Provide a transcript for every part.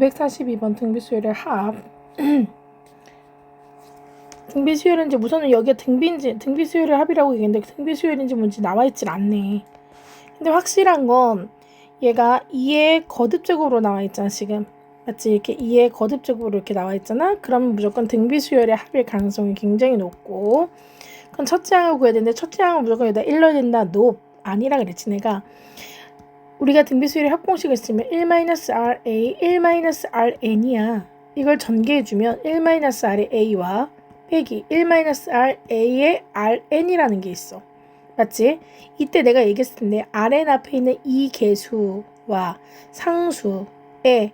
942번 등비수열의 합. 등비수열인지 우선은 여기에 등비수열의 합이라고 얘기했는데 등비수열인지 뭔지 나와있질 않네. 근데 확실한 건 얘가 2의 거듭제곱으로 나와있잖아 지금. 맞지? 이렇게 2의 거듭제곱으로 이렇게 나와있잖아. 그러면 무조건 등비수열의 합일 가능성이 굉장히 높고, 그럼 첫째 항을 구해야 되는데 첫째 항은 무조건 여기다 1 넣어야 된다. 아니라 그랬지 내가. 우리가 등비수열의 합공식을 쓰면 1-RA, 1-RN이야. 이걸 전개해주면 1-R의 A와 빼기 1-RA의 RN이라는 게 있어. 맞지? 이때 내가 얘기했을 텐데 RN 앞에 있는 이 개수와 상수의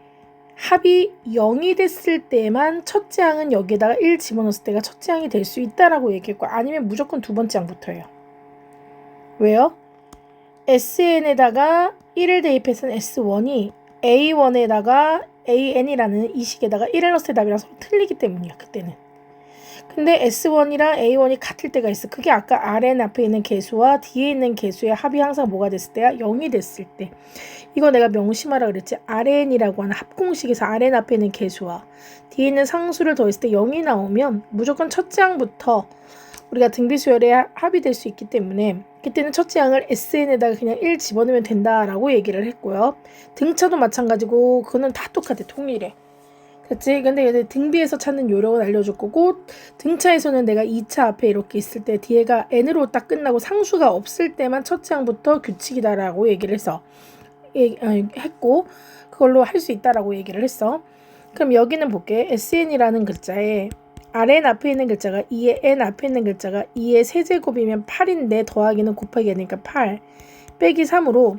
합이 0이 됐을 때만 첫째 항은 여기에다가 1 집어넣었을 때가 첫째 항이 될 수 있다라고 얘기했고, 아니면 무조건 두 번째 항부터예요. 왜요? SN에다가 1을 대입해서는 S1이 A1에다가 AN이라는 이 식에다가 1을 넣었을 때 답이랑 서로 틀리기 때문이야 그때는. 근데 S1이랑 A1이 같을 때가 있어. 그게 아까 RN 앞에 있는 개수와 뒤에 있는 개수의 합이 항상 뭐가 됐을 때야? 0이 됐을 때. 이거 내가 명심하라 그랬지. RN이라고 하는 합공식에서 RN 앞에 있는 개수와 뒤에 있는 상수를 더했을 때 0이 나오면 무조건 첫째 항부터 우리가 등비수열의 합이 될 수 있기 때문에 그때는 첫째 항을 SN에다가 그냥 1 집어넣으면 된다라고 얘기를 했고요. 등차도 마찬가지고 그거는 다 똑같아. 통일해. 그치? 근데 등비에서 찾는 요령은 알려줄 거고, 등차에서는 내가 2차 앞에 이렇게 있을 때 뒤에가 n으로 딱 끝나고 상수가 없을 때만 첫째 항부터 규칙이다라고 얘기를 했고, 그걸로 할 수 있다라고 얘기를 했어. 그럼 여기는 볼게. SN이라는 글자에 RN 앞에 있는 글자가 2의 n 앞에 있는 글자가 2의 세제곱이면 8인데 더하기는 곱하기 하니까 8 빼기 3으로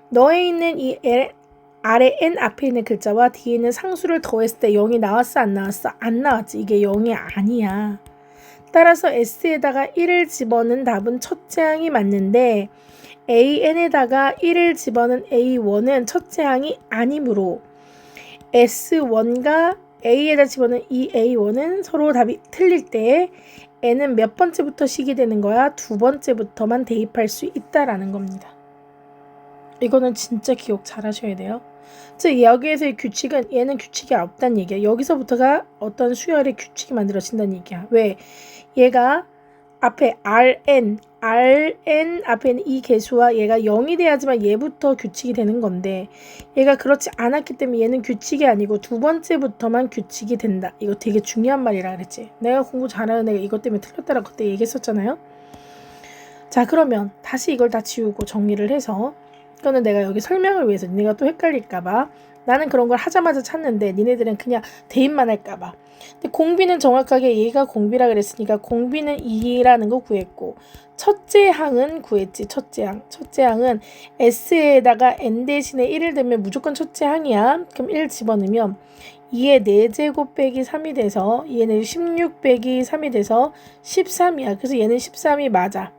너에 있는 이 아래 n 앞에 있는 글자와 뒤에 있는 상수를 더했을 때 0이 나왔어 안 나왔어? 안 나왔지. 이게 0이 아니야. 따라서 S에다가 1을 집어넣은 답은 첫째 항이 맞는데 AN에다가 1을 집어넣은 A1은 첫째 항이 아니므로 S1과 A에다 집어넣은 이 A1은 서로 답이 틀릴 때 N은 몇 번째부터 식이 되는 거야? 두 번째부터만 대입할 수 있다라는 겁니다. 이거는 진짜 기억 잘 하셔야 돼요. 즉 여기에서의 규칙은 얘는 규칙이 없다는 얘기야. 여기서부터가 어떤 수열의 규칙이 만들어진다는 얘기야. 왜? 얘가 앞에 RN 앞에 있는 이 개수와 얘가 0이 돼야지만 얘부터 규칙이 되는 건데 얘가 그렇지 않았기 때문에 얘는 규칙이 아니고 두 번째부터만 규칙이 된다. 이거 되게 중요한 말이라 그랬지. 내가 공부 잘하는 애가 이것 때문에 틀렸다라고 그때 얘기했었잖아요. 자, 그러면 다시 이걸 다 지우고 정리를 해서, 이거는 내가 여기 설명을 위해서 니네가 또 헷갈릴까봐 나는 그런 걸 하자마자 찾는데 니네들은 그냥 대입만 할까봐. 근데 공비는 정확하게 얘가 공비라 그랬으니까 공비는 2라는 거 구했고, 첫째 항은 구했지. 첫째 항은 S에다가 N 대신에 1을 대면 무조건 첫째 항이야. 그럼 1 집어넣으면 2의 4제곱 빼기 3이 돼서 얘는 16 빼기 3이 돼서 13이야. 그래서 얘는 13이 맞아.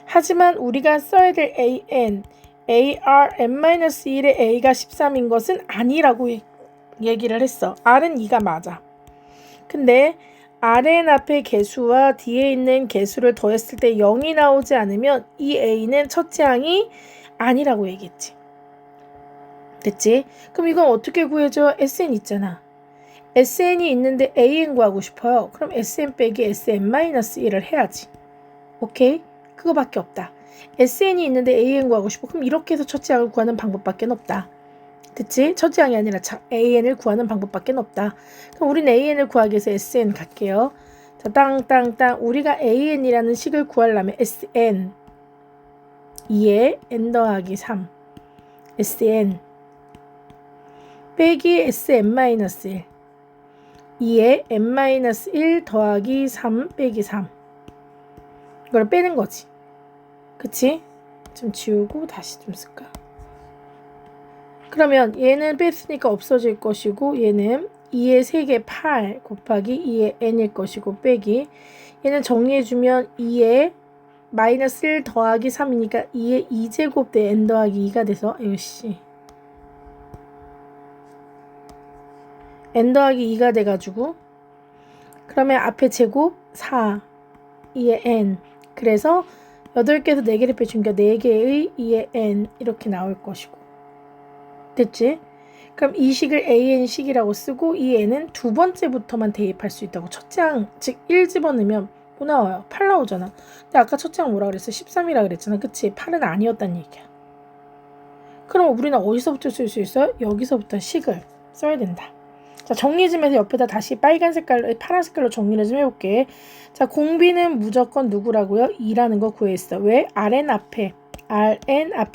하지만 우리가 써야 될 AN, ARN-1의 A가 13인 것은 아니라고 얘기를 했어. R은 2가 맞아. 근데 RN 앞에 개수와 뒤에 있는 개수를 더했을 때 0이 나오지 않으면 이 A는 첫째 항이 아니라고 얘기했지. 됐지? 그럼 이건 어떻게 구해줘? SN 있잖아. SN이 있는데 AN 구하고 싶어요. 그럼 SN 빼기 SN-1을 해야지. 오케이? 그거밖에 없다. SN이 있는데 AN 구하고 싶어. 그럼 이렇게 해서 첫째 항을 구하는 방법밖에 없다. 됐지? 첫째 항이 아니라 AN을 구하는 방법밖에 없다. 그럼 우리는 AN을 구하기 위해서 SN 갈게요. 자, 땅땅땅. 우리가 AN이라는 식을 구하려면 SN 2에 N 더하기 3 SN 빼기 SN-1 2에 N-1 더하기 3 빼기 3 이걸 빼는 거지. 그치? 좀 지우고 다시 좀 쓸까? 그러면 얘는 뺐으니까 없어질 것이고 얘는 2의 3개 8 곱하기 2의 n일 것이고 빼기 얘는 정리해주면 2의 마이너스 1 더하기 3이니까 2의 2제곱 대 n 더하기 2가 돼서 에이씨 n 더하기 2가 돼가지고 그러면 앞에 제곱 4 2의 n 그래서 8개에서 4개를 빼주니까 4개의 2의 n 이렇게 나올 것이고 됐지? 그럼 이 식을 AN식이라고 쓰고 이 N은 두 번째부터만 대입할 수 있다고. 첫째 항, 즉 1 집어넣으면 뭐 나와요? 8 나오잖아. 근데 아까 첫째 항 뭐라 그랬어? 13이라 그랬잖아. 그치? 8은 아니었단 얘기야. 그럼 우리는 어디서부터 쓸 수 있어요? 여기서부터 식을 써야 된다. 자, 정리 좀 해서 옆에다 다시 파란 색깔로 정리를 좀 해볼게. 자, 공비는 무조건 누구라고요? 2라는 거 구했어. 왜? Rn 앞에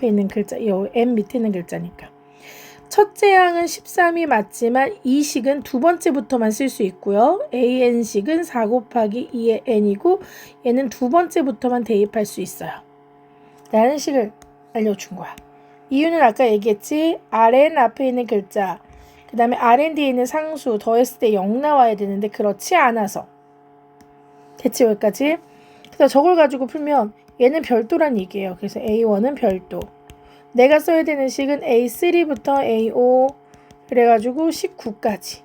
있는 글자, 이 M 밑에 있는 글자니까. 첫째 항은 13이 맞지만 이 식은 두 번째부터만 쓸 수 있고요. AN식은 4 곱하기 2의 N이고 얘는 두 번째부터만 대입할 수 있어요. 라는 식을 알려준 거야. 이유는 아까 얘기했지. Rn 앞에 있는 글자, 그 다음에 Rn 뒤에 있는 상수 더했을 때 0 나와야 되는데 그렇지 않아서. 됐지 여기까지? 그래서 저걸 가지고 풀면 얘는 별도란 얘기예요. 그래서 A1은 별도. 내가 써야 되는 식은 A3부터 A5 그래가지고 19까지.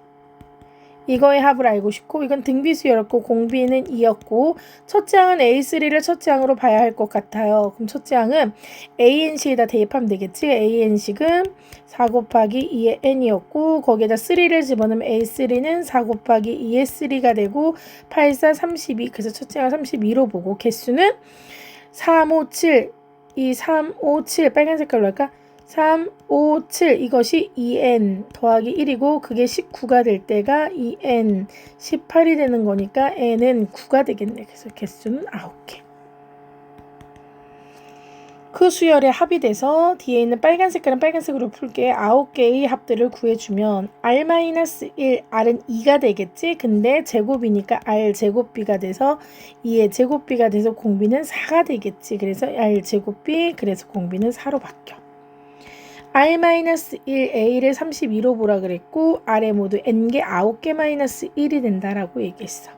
이거의 합을 알고 싶고 이건 등비수였고 공비는 2였고 첫째 항은 A3를 첫째 항으로 봐야 할 것 같아요. 그럼 첫째 항은 AN식에다 대입하면 되겠지. AN식은 4 곱하기 2의 N이었고 거기에다 3를 집어넣으면 A3는 4 곱하기 2의 3가 되고 8, 4, 32. 그래서 첫째 항 32로 보고 개수는 3, 5, 7 이 3, 5, 7 빨간 색깔로 할까? 3, 5, 7 이것이 2n 더하기 1이고 그게 19가 될 때가 2n 18이 되는 거니까 n은 9가 되겠네. 그래서 개수는 9개. 그 수열의 합이 돼서 뒤에 있는 빨간 색깔은 빨간색으로 풀게 9개의 합들을 구해주면 R-1, R은 2가 되겠지. 근데 제곱이니까 R 제곱비가 돼서 2의 제곱비가 돼서 공비는 4가 되겠지. 그래서 R 제곱비 그래서 공비는 4로 바뀌어. R-1 A를 32로 보라 그랬고 R에 모두 N개 9개 마이너스 1이 된다라고 얘기했어.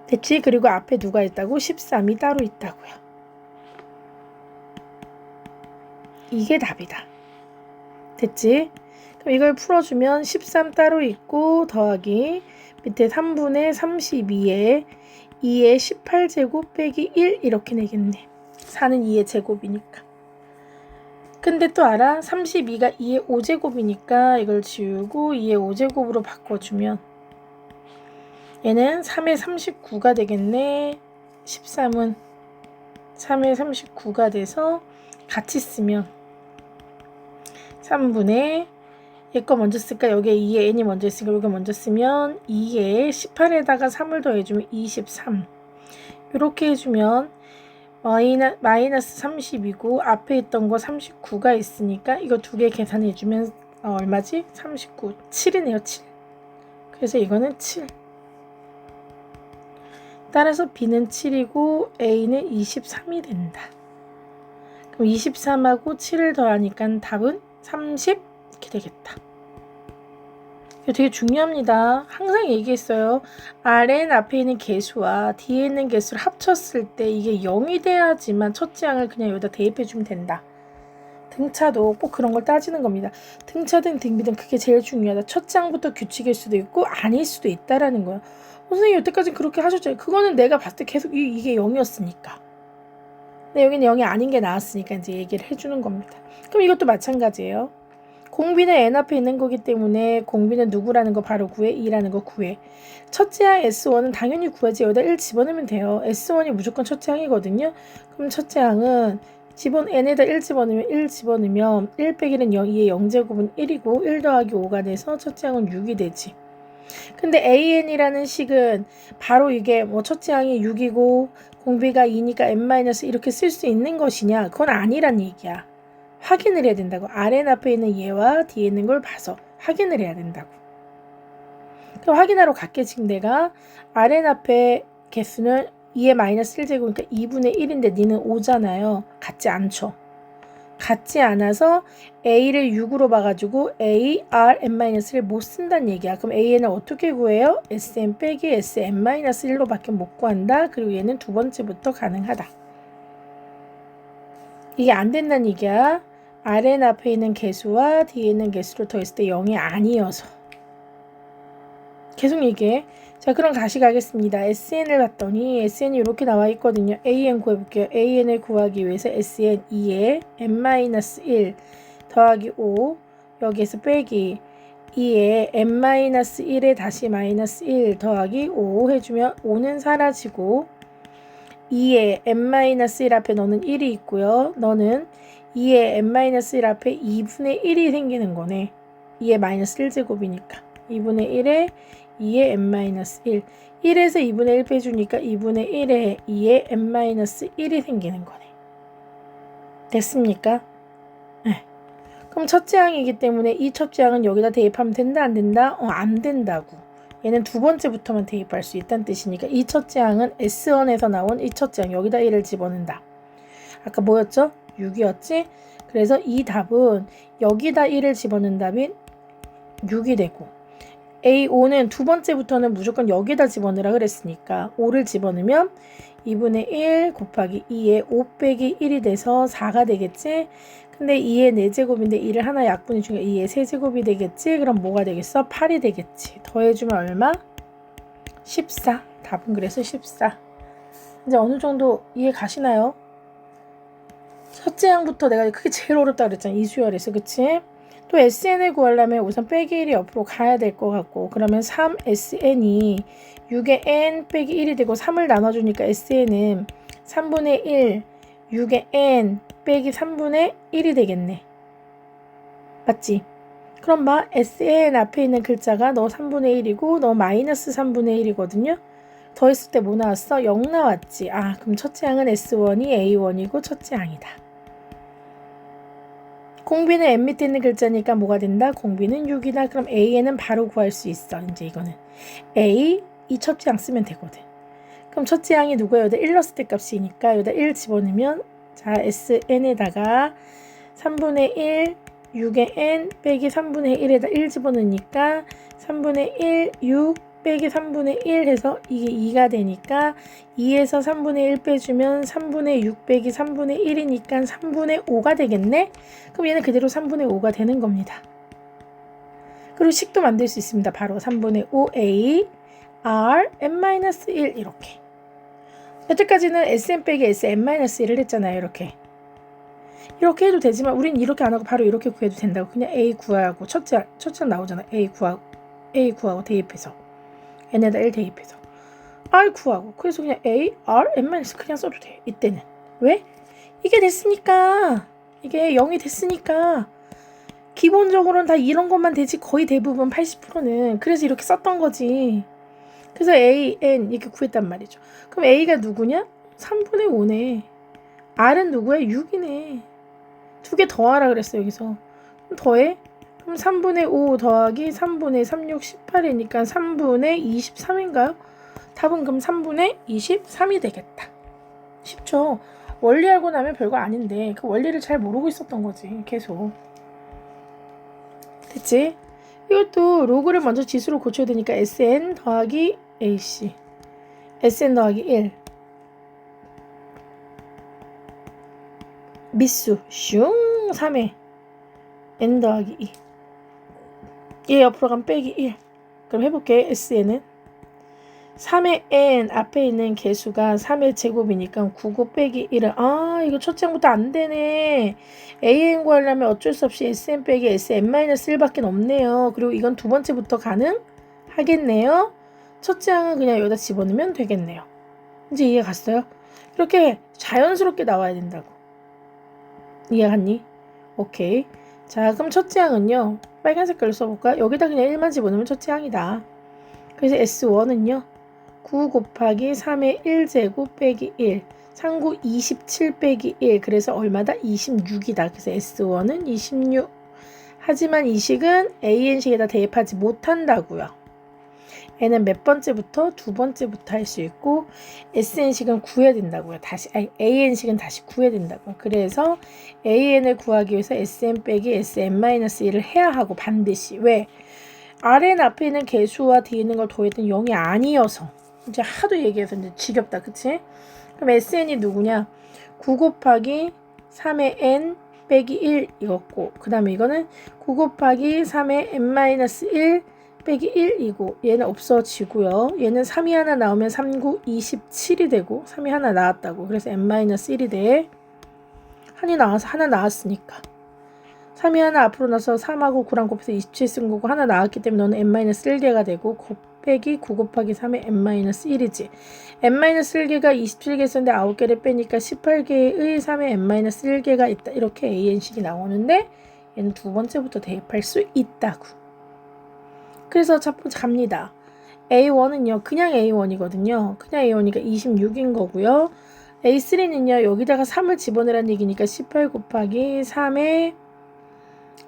됐지? 그리고 앞에 누가 있다고? 13이 따로 있다고요. 이게 답이다. 됐지? 그럼 이걸 풀어주면 13 따로 있고 더하기 밑에 3분의 32에 2의 18제곱 빼기 1 이렇게 내겠네. 4는 2의 제곱이니까. 근데 또 알아? 32가 2의 5제곱이니까 이걸 지우고 2의 5제곱으로 바꿔주면 얘는 3의 39가 되겠네. 13은 3의 39가 돼서 같이 쓰면 3분의 얘 거 먼저 쓸까? 여기에 2의 n이 먼저 있으니까 여기 먼저 쓰면 2의 18에다가 3을 더해주면 23 이렇게 해주면 마이너스 30이고 앞에 있던 거 39가 있으니까 이거 두 개 계산해주면 얼마지? 39, 7이네요. 7. 그래서 이거는 7. 따라서 B는 7이고 A는 23이 된다. 그럼 23하고 7을 더하니까 답은 30 이렇게 되겠다. 이거 되게 중요합니다. 항상 얘기했어요. Rn 앞에 있는 개수와 뒤에 있는 개수를 합쳤을 때 이게 0이 돼야지만 첫째 항을 그냥 여기다 대입해주면 된다. 등차도 꼭 그런 걸 따지는 겁니다. 등차든 등비든 그게 제일 중요하다. 첫째 항부터 규칙일 수도 있고 아닐 수도 있다라는 거예요. 선생님 여태까지 그렇게 하셨잖아요. 그거는 내가 봤을 때 계속 이게 0이었으니까. 근데 여기는 0이 아닌 게 나왔으니까 이제 얘기를 해주는 겁니다. 그럼 이것도 마찬가지예요. 공비는 n 앞에 있는 거기 때문에 공비는 누구라는 거 바로 구해. 2라는 거 구해. 첫째 항 S1은 당연히 구하지. 여기다 1 집어넣으면 돼요. S1이 무조건 첫째 항이거든요. 그럼 첫째 항은 n에다 1 집어넣으면 1 빼기는 0, 2의 0제곱은 1이고 1 더하기 5가 돼서 첫째 항은 6이 되지. 근데 AN이라는 식은 바로 이게 뭐 첫째 항이 6이고 공비가 2니까 n- 이렇게 쓸 수 있는 것이냐? 그건 아니란 얘기야. 확인을 해야 된다고. Rn 앞에 있는 얘와 뒤에 있는 걸 봐서 확인을 해야 된다고. 그럼 확인하러 갈게. 지금 내가 Rn 앞에 개수는 2의 마이너스 1제곱이니까 2분의 1인데 니는 5잖아요. 같지 않죠. 같지 않아서 A를 6으로 봐가지고 A, R, n-를 못 쓴다는 얘기야. 그럼 AN을 어떻게 구해요? Sn 빼기 Sn-1로 밖에 못 구한다. 그리고 얘는 두 번째부터 가능하다. 이게 안 된다는 얘기야. Rn 앞에 있는 개수와 뒤에 있는 개수를 더했을 때 0이 아니어서. 계속 얘기해. 자, 그럼 다시 가겠습니다. SN을 봤더니 SN이 이렇게 나와 있거든요. AN 구해볼게요. AN을 구하기 위해서 SN 2에 n-1 더하기 5 여기에서 빼기 2에 n-1에 다시 마이너스 1 더하기 5 해주면 5는 사라지고 2에 n-1 앞에 너는 1이 있고요. 너는 2에 n-1 앞에 2분의 1이 생기는 거네. 2에 마이너스 1제곱이니까 2분의 1에 2에 n-1 1에서 2분의 1 빼주니까 2분의 1에 2에 n-1이 생기는 거네. 됐습니까? 네. 그럼 첫째 항이기 때문에 이 첫째 항은 여기다 대입하면 된다 안 된다? 안 된다고. 얘는 두 번째부터만 대입할 수 있다는 뜻이니까 이 첫째 항은 S1에서 나온 이 첫째 항 여기다 1을 집어넣는다. 아까 뭐였죠? 6이었지? 그래서 이 답은 여기다 1을 집어넣는 답인 6이 되고 A5는 두 번째부터는 무조건 여기다 집어넣으라 그랬으니까 5를 집어넣으면 2분의 1 곱하기 2에 5 빼기 1이 돼서 4가 되겠지? 근데 2의 4제곱인데 2를 하나 약분해 주니까 2의 3제곱이 되겠지? 그럼 뭐가 되겠어? 8이 되겠지. 더해주면 얼마? 14. 답은 그래서 14. 이제 어느 정도 이해 가시나요? 첫째 항부터 내가 그게 제일 어렵다 그랬잖아. 이수열에서. 그치? 또 SN을 구하려면 우선 빼기 1이 옆으로 가야 될 것 같고 그러면 3SN이 6의 N 빼기 1이 되고 3을 나눠주니까 SN은 3분의 1 6의 N 빼기 3분의 1이 되겠네. 맞지? 그럼 막 SN 앞에 있는 글자가 너 3분의 1이고 너 마이너스 3분의 1이거든요. 더했을 때 뭐 나왔어? 0 나왔지. 아 그럼 첫째 항은 S1이 A1이고 첫째 항이다. 공비는 n 밑에 있는 글자니까 뭐가 된다? 공비는 6이다. 그럼 AN은 바로 구할 수 있어. 이제 이거는 A 이 첫째 항 쓰면 되거든. 그럼 첫째 항이 누구야? 여기다 1 넣었을 때 값이니까 여기다 1 집어넣으면 자 SN에다가 3분의 1 6의 n 빼기 3분의 1에다 1 집어넣으니까 3분의 1 6 빼기 3분의 1 해서 이게 2가 되니까 2에서 3분의 1 빼주면 3분의 6 빼기 3분의 1이니까 3분의 5가 되겠네? 그럼 얘는 그대로 3분의 5가 되는 겁니다. 그리고 식도 만들 수 있습니다. 바로 3분의 5a r n-1 이렇게. 여태까지는 sn 빼기 sn-1을 했잖아요. 이렇게 해도 되지만 우린 이렇게 안 하고 바로 이렇게 구해도 된다고. 그냥 a 구하고 첫째 나오잖아. a 구하고 대입해서 n에다 1 대입해서 r 구하고 그래서 그냥 a r n-1 그냥 써도 돼. 이때는 왜? 이게 됐으니까 이게 0이 됐으니까 기본적으로는 다 이런 것만 되지 거의 대부분 80%는 그래서 이렇게 썼던 거지. 그래서 a, n 이렇게 구했단 말이죠. 그럼 a가 누구냐? 3분의 5네. r은 누구야? 6이네. 두 개 더하라 그랬어 여기서. 그럼 더해? 그럼 3분의 5 더하기 3분의 3, 6, 18이니까 3분의 23인가요? 답은 그럼 3분의 23이 되겠다. 쉽죠? 원리 알고 나면 별거 아닌데 그 원리를 잘 모르고 있었던 거지 계속. 됐지? 이것도 로그를 먼저 지수로 고쳐야 되니까 SN 더하기 AC SN 더하기 1 미수 슝 3에 N 더하기 2 얘 옆으로 가면 빼기 1 그럼 해볼게. SN은 3의 n 앞에 있는 개수가 3의 제곱이니까 9고 빼기 1은 아 이거 첫째 항부터 안 되네. an 구하려면 어쩔 수 없이 sn 빼기 sn-1밖에 없네요. 그리고 이건 두 번째부터 가능하겠네요. 첫째 항은 그냥 여기다 집어넣으면 되겠네요. 이제 이해 갔어요? 이렇게 자연스럽게 나와야 된다고. 이해 갔니? 오케이. 자 그럼 첫째 항은요. 빨간 색깔로 써볼까? 여기다 그냥 1만 집어넣으면 첫째 항이다. 그래서 S1은요. 9 곱하기 3의 1제곱 빼기 1 3구 27 빼기 1 그래서 얼마다? 26이다. 그래서 S1은 26 하지만 이 식은 AN식에다 대입하지 못한다고요. N은 몇 번째부터? 두 번째부터 할 수 있고 SN식은 구해야 된다고요. AN식은 다시 구해야 된다고요. 그래서 AN을 구하기 위해서 SN 빼기 SN-1을 해야 하고 반드시. 왜? RN 앞에 있는 개수와 뒤에 있는 걸 더했더니 0이 아니어서 이제 하도 얘기해서 이제 지겹다. 그치? 그럼 SN이 누구냐? 9 곱하기 3의 N 빼기 1 이거고 그 다음에 이거는 9 곱하기 3의 N-1 빼기 1이고 얘는 없어지고요. 얘는 3이 하나 나오면 3구 27이 되고 3이 하나 나왔다고. 그래서 N-1이 돼. 하나 나왔으니까 3이 하나 앞으로 나서 3하고 9랑 곱해서 27 쓴 거고 하나 나왔기 때문에 너는 n-1개가 되고 곱빼기 9 곱하기 3의 n-1이지. n-1개가 27개 썼는데 9개를 빼니까 18개의 3의 n-1개가 있다. 이렇게 an식이 나오는데 얘는 두 번째부터 대입할 수 있다고. 그래서 첫 번째 갑니다. A1은요. 그냥 A1이거든요. 그냥 A1이니까 26인 거고요. A3는요. 여기다가 3을 집어넣으라는 얘기니까 18 곱하기 3의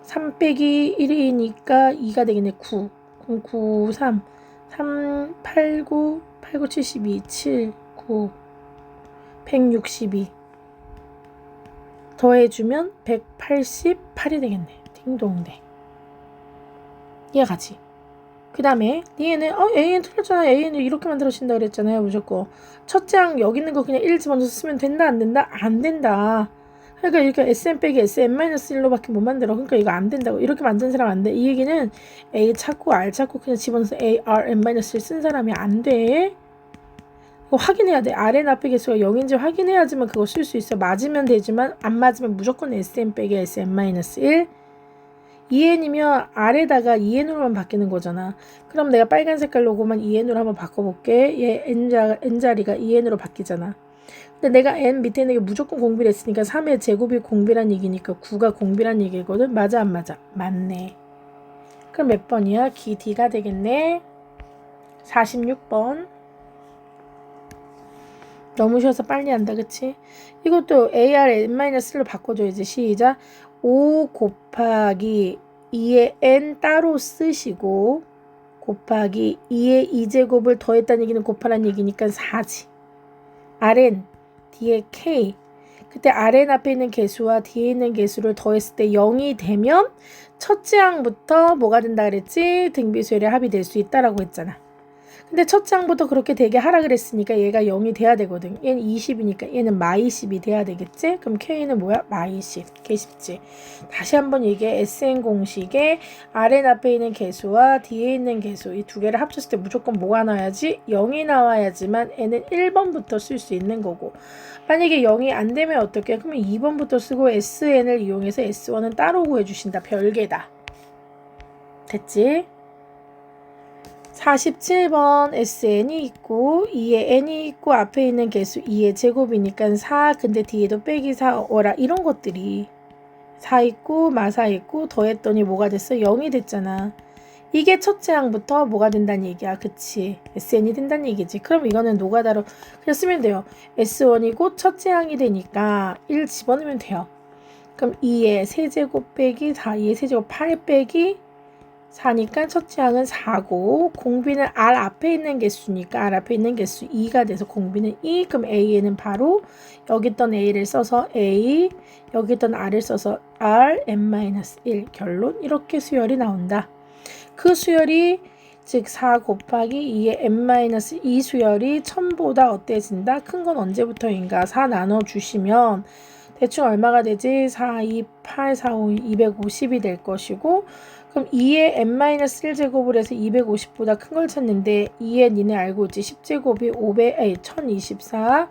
3 빼기 1이니까 2가 되겠네. 9. 0, 9, 3. 3, 8, 9, 8, 9, 72, 7, 9, 162. 더해주면 188이 되겠네. 딩동대. 이해가지? 그 다음에 얘는 AN 틀렸잖아. AN을 이렇게 만들어진다 그랬잖아요. 무조건. 첫째 항 여기 있는 거 그냥 1 집어넣어서 쓰면 된다? 안 된다? 안 된다. 그러니까 이렇게 SM 빼기 SM-1로밖에 못 만들어. 그러니까 이거 안 된다고. 이렇게 만든 사람 안 돼. 이 얘기는 A 찾고 R 찾고 그냥 집어넣어서 A, R, M-1을 쓴 사람이 안 돼. 그거 확인해야 돼. R의 납비 개수가 0인지 확인해야지만 그거 쓸 수 있어. 맞으면 되지만 안 맞으면 무조건 SM 빼기 SM-1. 2n이면 R에다가 2n으로만 바뀌는 거잖아. 그럼 내가 빨간 색깔 로고만 2n으로 한번 바꿔볼게. 얘 n자리가 2n으로 바뀌잖아. 근데 내가 n 밑에 있는 게 무조건 공비를 했으니까 3의 제곱이 공비란 얘기니까 9가 공비란 얘기거든. 맞아 안 맞아? 맞네. 그럼 몇 번이야? 기 D가 되겠네. 46번. 너무 쉬워서 빨리 한다 그치? 이것도 AR n-1로 바꿔줘야지. 시작. 5 곱하기 2의 n 따로 쓰시고 곱하기 2의 2제곱을 더했다는 얘기는 곱하라는 얘기니까 4지. Rn 뒤에 K. 그때 Rn 앞에 있는 개수와 뒤에 있는 개수를 더했을 때 0이 되면 첫째 항부터 뭐가 된다 그랬지? 등비수열의 합이 될 수 있다라고 했잖아. 근데 첫째 항부터 그렇게 되게 하라 그랬으니까 얘가 0이 돼야 되거든. 얘는 20이니까 얘는 -10이 돼야 되겠지? 그럼 K는 뭐야? -10. 개 쉽지? 다시 한번 얘기해. SN 공식에 Rn 앞에 있는 개수와 뒤에 있는 개수 이 두 개를 합쳤을 때 무조건 뭐가 나와야지? 0이 나와야지만 N은 1번부터 쓸 수 있는 거고 만약에 0이 안 되면 어떻게? 그러면 2번부터 쓰고 SN을 이용해서 S1은 따로 구해주신다. 별개다. 됐지? 47번 SN이 있고 2에 N이 있고 앞에 있는 개수 2의 제곱이니까 4 근데 뒤에도 빼기 4 어라 이런 것들이 4 있고 마사 있고 더했더니 뭐가 됐어? 0이 됐잖아. 이게 첫째 항부터 뭐가 된다는 얘기야. 그치? SN이 된다는 얘기지. 그럼 이거는 노가다로 그냥 쓰면 돼요. S1이고 첫째 항이 되니까 1 집어넣으면 돼요. 그럼 2의 세제곱 빼기 4 2의 세제곱 8 빼기 4니까 첫째 항은 4고 공비는 R 앞에 있는 개수니까 R 앞에 있는 개수 2가 돼서 공비는 2. 그럼 A에는 바로 여기 있던 A를 써서 A 여기 있던 R을 써서 R n-1 결론 이렇게 수열이 나온다. 그 수열이 즉 4 곱하기 2의 n-2 수열이 1000보다 어때진다? 큰 건 언제부터인가? 4 나눠주시면 대충 얼마가 되지? 4, 2, 8, 4, 5, 250이 될 것이고 그럼 2의 n-1제곱을 해서 250보다 큰 걸 찾는데 2의 니네 알고 있지? 10제곱이 1024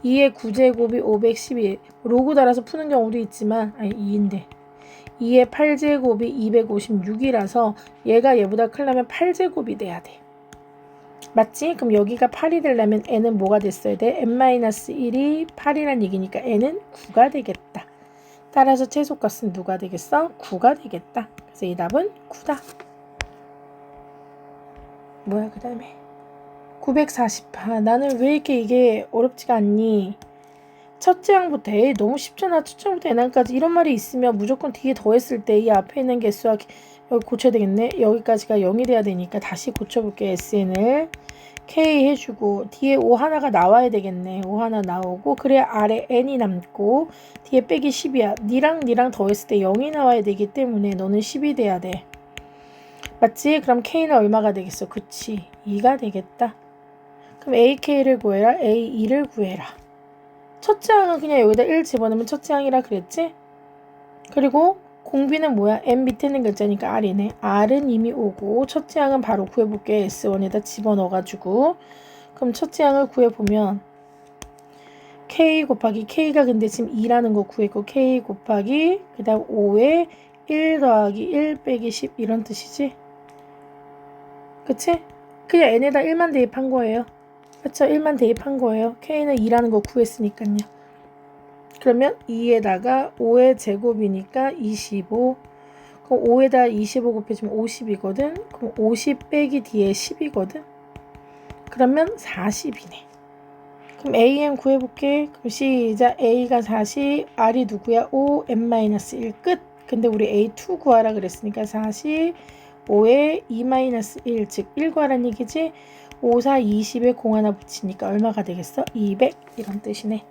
2의 9제곱이 512 로고 달아서 푸는 경우도 있지만 아니 2인데 2의 8제곱이 256이라서 얘가 얘보다 크려면 8제곱이 돼야 돼. 맞지? 그럼 여기가 8이 되려면 n은 뭐가 됐어야 돼? n-1이 8이란 얘기니까 n은 9가 되겠다. 따라서 최소값은 누가 되겠어? 9가 되겠다. 그래서 이 답은 9다. 뭐야 그 다음에 940파. 나는 왜 이렇게 이게 어렵지가 않니? 첫째 항부터 너무 쉽잖아. 첫째 항부터 n항까지 이런 말이 있으면 무조건 뒤에 더했을 때 이 앞에 있는 개수와 여기 고쳐야 되겠네. 여기까지가 0이 돼야 되니까 다시 고쳐볼게. SN을 K 해주고 뒤에 5 하나가 나와야 되겠네. 5 하나 나오고 그래야 아래 N이 남고 뒤에 빼기 10이야. 니랑 더했을 때 0이 나와야 되기 때문에 너는 10이 돼야 돼. 맞지? 그럼 K는 얼마가 되겠어? 그치? 2가 되겠다. 그럼 AK를 구해라. A2를 구해라. 첫째 항은 그냥 여기다 1 집어넣으면 첫째 항이라 그랬지? 그리고 공비는 뭐야? M 밑에 있는 글자니까 R이네. R은 이미 오고 첫째 항은 바로 구해볼게. S1에다 집어넣어가지고 그럼 첫째 항을 구해보면 K 곱하기 K가 근데 지금 2라는 거 구했고 K 곱하기 그 다음 5에 1 더하기 1 빼기 10 이런 뜻이지? 그치? 그냥 n에다 1만 대입한 거예요. 그쵸? 1만 대입한 거예요. k는 2라는 거 구했으니까요. 그러면 2에다가 5의 제곱이니까 25. 그럼 5에다 25 곱해주면 50이거든. 그럼 50 빼기 뒤에 10이거든. 그러면 40이네. 그럼 AM 구해볼게. 그럼 시작. A가 40, R이 누구야? 5, M-1 끝. 근데 우리 A2 구하라 그랬으니까 40, 5에 2-1, 즉 1 구하라는 얘기지. 5, 4, 20에 0 하나 붙이니까 얼마가 되겠어? 200 이런 뜻이네.